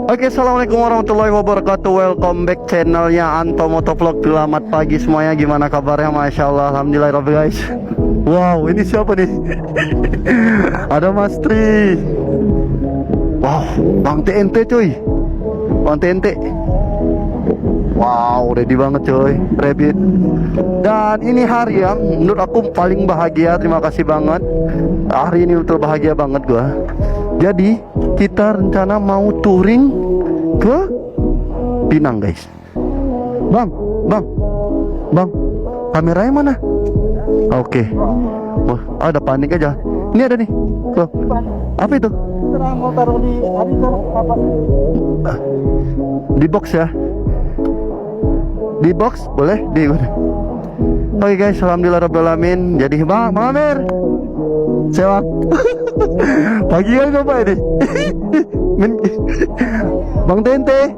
Oke, assalamualaikum warahmatullahi wabarakatuh. Welcome back channelnya Anto Motovlog. Selamat pagi semuanya. Gimana kabarnya? Masya Allah, alhamdulillah guys. Wow, ini siapa nih? Ada Mas Tri. Wow, Bang TNT cuy. Bang TNT. Wow, ready banget coy, Rabbit. Dan ini hari yang menurut aku paling bahagia. Terima kasih banget. Hari ini betul bahagia banget gua. Jadi kita rencana mau touring ke Pinang guys. Bang, kameranya mana? Oke. Wah, ada panik aja. Ini ada nih. Loh, apa itu? Mau taruh di apa? Di box ya. Di box boleh di. Oke guys, alhamdulillah rabbil alamin. Jadi Bang Amir sewa pagi kan apa ini? Bang Tente